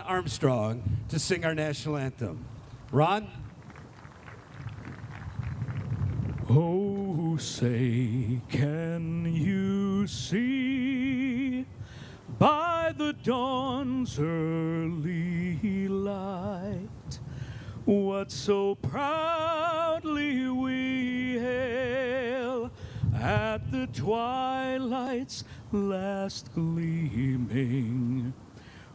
Armstrong to sing our national anthem. Ron? Oh, say, can you see by the dawn's early light what so proudly we hail at the twilight's last gleaming,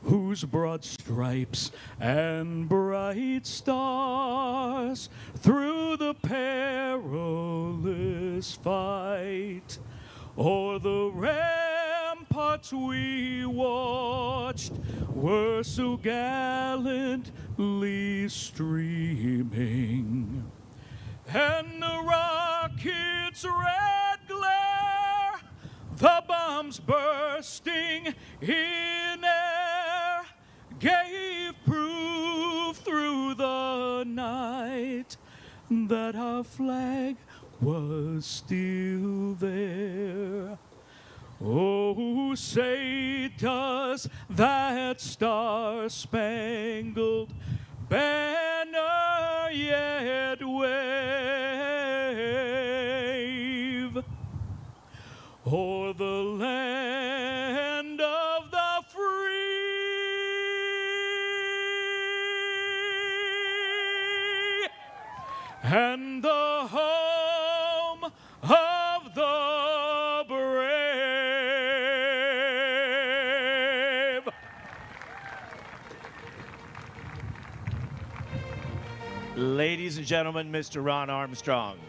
whose broad stripes and bright stars through the perilous fight o'er the ramparts we watched were so gallantly streaming, and the rocket's red glare, the bombs bursting in air, gave proof through the night that our flag was still there. Oh, say does that star-spangled banner yet wave o'er the land of the free and the home of the brave? Ladies and gentlemen, Mr. Ron Armstrong.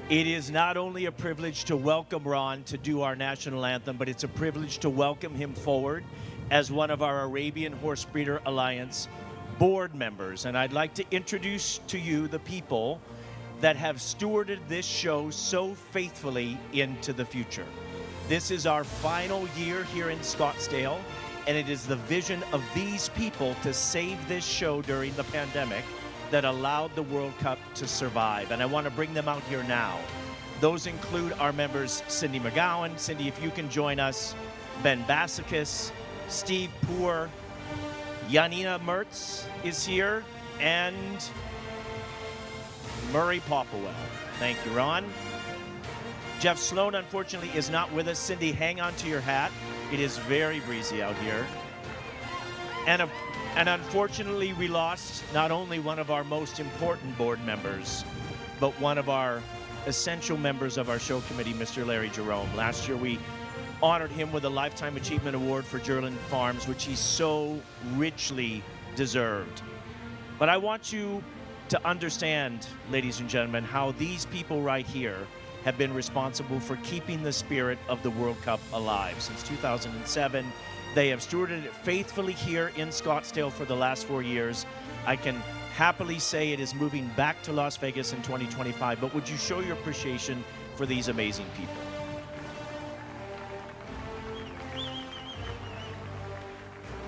It is not only a privilege to welcome Ron to do our national anthem, but it's a privilege to welcome him forward as one of our Arabian Horse Breeder Alliance board members. And I'd like to introduce to you the people that have stewarded this show so faithfully into the future. This is our final year here in Scottsdale, and it is the vision of these people to save this show during the pandemic that allowed the World Cup to survive. And I want to bring them out here now. Those include our members, Cindy McGowan. Cindy, if you can join us. Ben Basikis, Steve Poor, Janina Mertz is here, and Murray Popplewell. Thank you, Ron. Jeff Sloan, unfortunately, is not with us. Cindy, hang on to your hat. It is very breezy out here. And unfortunately, we lost not only one of our most important board members, but one of our essential members of our show committee, Mr. Larry Jerome. Last year, we honored him with a Lifetime Achievement Award for Gerland Farms, which he so richly deserved. But I want you to understand, ladies and gentlemen, how these people right here have been responsible for keeping the spirit of the World Cup alive. Since 2007, they have stewarded it faithfully here in Scottsdale for the last 4 years. I can happily say it is moving back to Las Vegas in 2025, but would you show your appreciation for these amazing people?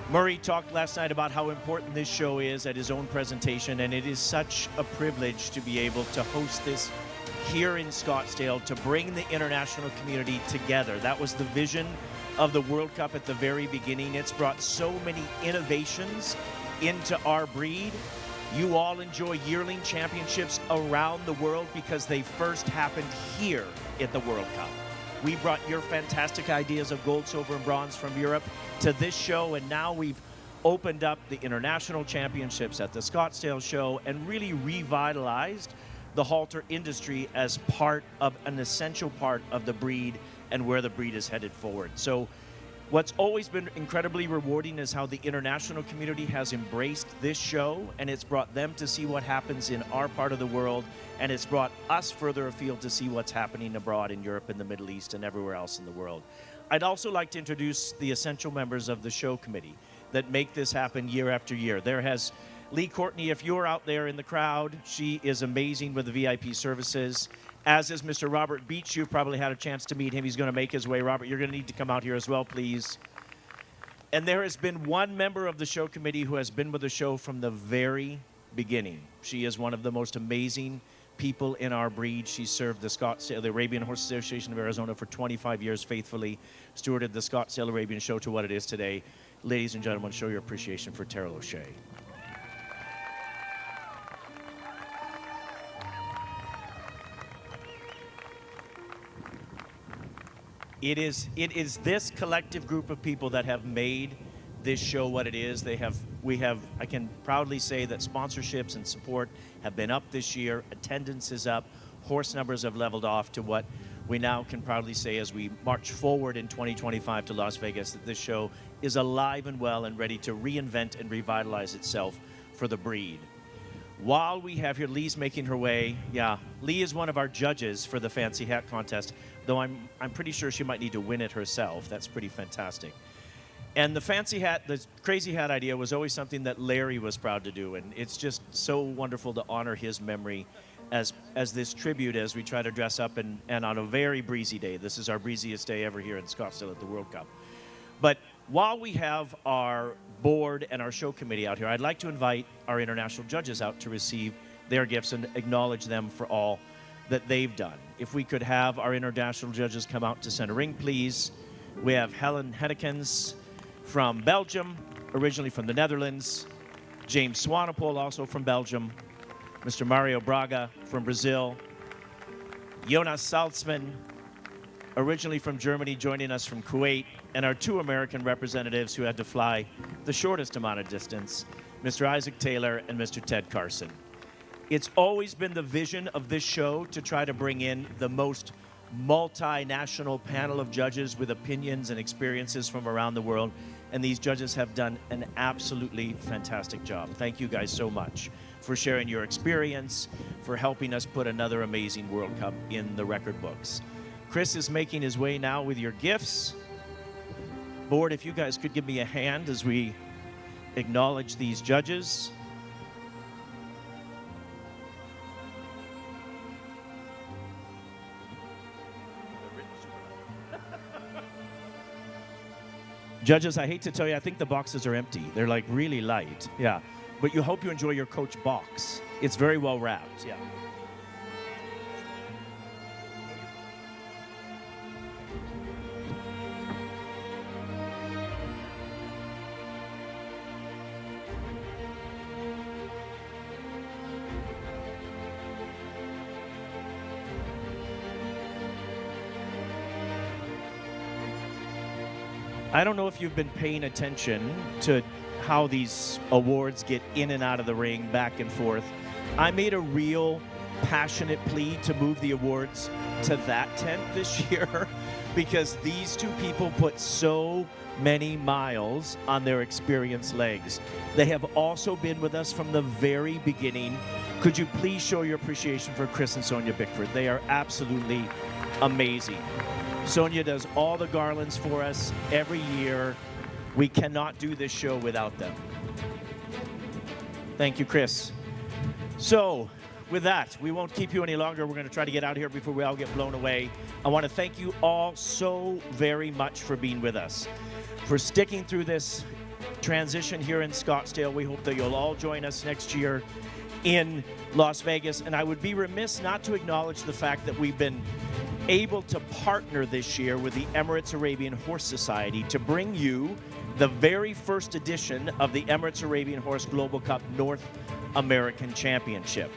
Murray talked last night about how important this show is at his own presentation, and it is such a privilege to be able to host this here in Scottsdale, to bring the international community together. That was the vision of the World Cup at the very beginning. It's brought so many innovations into our breed. You all enjoy yearling championships around the world because they first happened here at the World Cup. We brought your fantastic ideas of gold, silver, and bronze from Europe to this show, and now we've opened up the international championships at the Scottsdale show and really revitalized the halter industry as part of an essential part of the breed and where the breed is headed forward. So what's always been incredibly rewarding is how the international community has embraced this show, and it's brought them to see what happens in our part of the world, and it's brought us further afield to see what's happening abroad in Europe and the Middle East and everywhere else in the world. I'd also like to introduce the essential members of the show committee that make this happen year after year. There has Lee Courtney, if you're out there in the crowd, she is amazing with the VIP services. As is Mr. Robert Beach. You've probably had a chance to meet him. He's going to make his way. Robert, you're going to need to come out here as well, please. And there has been one member of the show committee who has been with the show from the very beginning. She is one of the most amazing people in our breed. She served the Arabian Horse Association of Arizona for 25 years faithfully, stewarded the Scottsdale Arabian Show to what it is today. Ladies and gentlemen, show your appreciation for Terrell O'Shea. It is this collective group of people that have made this show what it is. I can proudly say that sponsorships and support have been up this year. Attendance is up. Horse numbers have leveled off to what we now can proudly say as we march forward in 2025 to Las Vegas, that this show is alive and well and ready to reinvent and revitalize itself for the breed. While we have here, Lee's making her way. Yeah, Lee is one of our judges for the Fancy Hat Contest, though I'm pretty sure she might need to win it herself. That's pretty fantastic. And the Fancy Hat, the Crazy Hat idea was always something that Larry was proud to do, and it's just so wonderful to honor his memory as this tribute as we try to dress up and on a very breezy day. This is our breeziest day ever here in Scottsdale at the World Cup. But while we have our board and our show committee out here, I'd like to invite our international judges out to receive their gifts and acknowledge them for all that they've done. If we could have our international judges come out to center ring, please. We have Helen Hennekens from Belgium, originally from the Netherlands. James Swanepoel, also from Belgium. Mr. Mario Braga from Brazil. Jonas Salzman, originally from Germany, joining us from Kuwait. And our two American representatives who had to fly the shortest amount of distance, Mr. Isaac Taylor and Mr. Ted Carson. It's always been the vision of this show to try to bring in the most multinational panel of judges with opinions and experiences from around the world. And these judges have done an absolutely fantastic job. Thank you guys so much for sharing your experience, for helping us put another amazing World Cup in the record books. Chris is making his way now with your gifts. Board, if you guys could give me a hand as we acknowledge these judges. Judges, I hate to tell you, I think the boxes are empty. They're like really light. Yeah. But you hope you enjoy your Coach box. It's very well wrapped. Yeah. I don't know if you've been paying attention to how these awards get in and out of the ring, back and forth. I made a real passionate plea to move the awards to that tent this year because these two people put so many miles on their experienced legs. They have also been with us from the very beginning. Could you please show your appreciation for Chris and Sonia Bickford? They are absolutely amazing. Sonia does all the garlands for us every year. We cannot do this show without them. Thank you, Chris. So, with that, we won't keep you any longer. We're going to try to get out of here before we all get blown away. I want to thank you all so very much for being with us, for sticking through this transition here in Scottsdale. We hope that you'll all join us next year in Las Vegas. And I would be remiss not to acknowledge the fact that we've been able to partner this year with the Emirates Arabian Horse Society to bring you the very first edition of the Emirates Arabian Horse Global Cup North American Championship.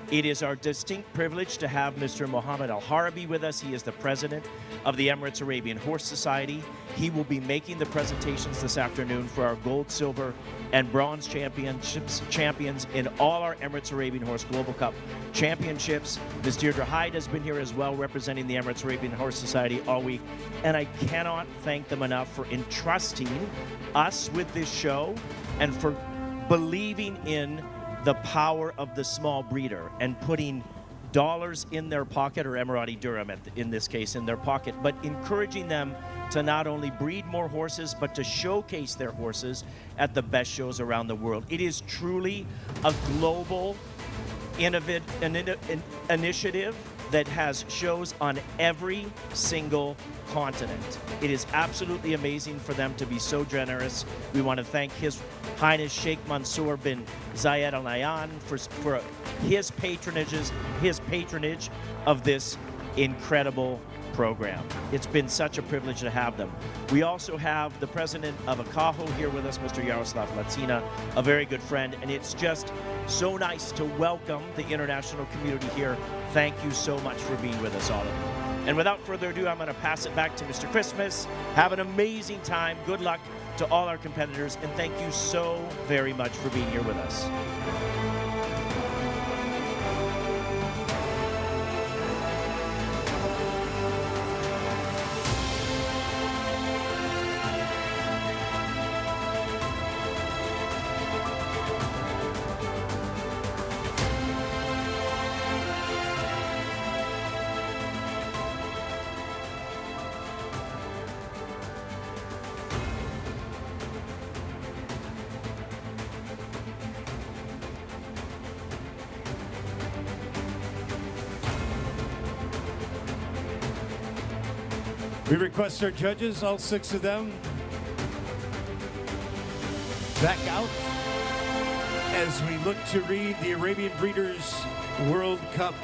It is our distinct privilege to have Mr. Mohammed Al-Harabi with us. He is the president of the Emirates Arabian Horse Society. He will be making the presentations this afternoon for our gold, silver, and bronze champions in all our Emirates Arabian Horse Global Cup championships. Ms. Deirdre Hyde has been here as well, representing the Emirates Arabian Horse Society all week. And I cannot thank them enough for entrusting us with this show and for believing in the power of the small breeder and putting dollars in their pocket, or Emirati dirham in this case, in their pocket, but encouraging them to not only breed more horses, but to showcase their horses at the best shows around the world. It is truly a global initiative that has shows on every single continent. It is absolutely amazing for them to be so generous. We want to thank His Highness Sheikh Mansour bin Zayed Al Nahyan for his patronage of this incredible program. It's been such a privilege to have them. We also have the president of ACAHO here with us, Mr. Yaroslav Latina, a very good friend, and it's just so nice to welcome the international community here. Thank you so much for being with us, all of you. And without further ado, I'm going to pass it back to Mr. Christmas. Have an amazing time. Good luck to all our competitors, and thank you so very much for being here with us. We request our judges, all 6 of them, back out as we look to read the Arabian Breeders' World Cup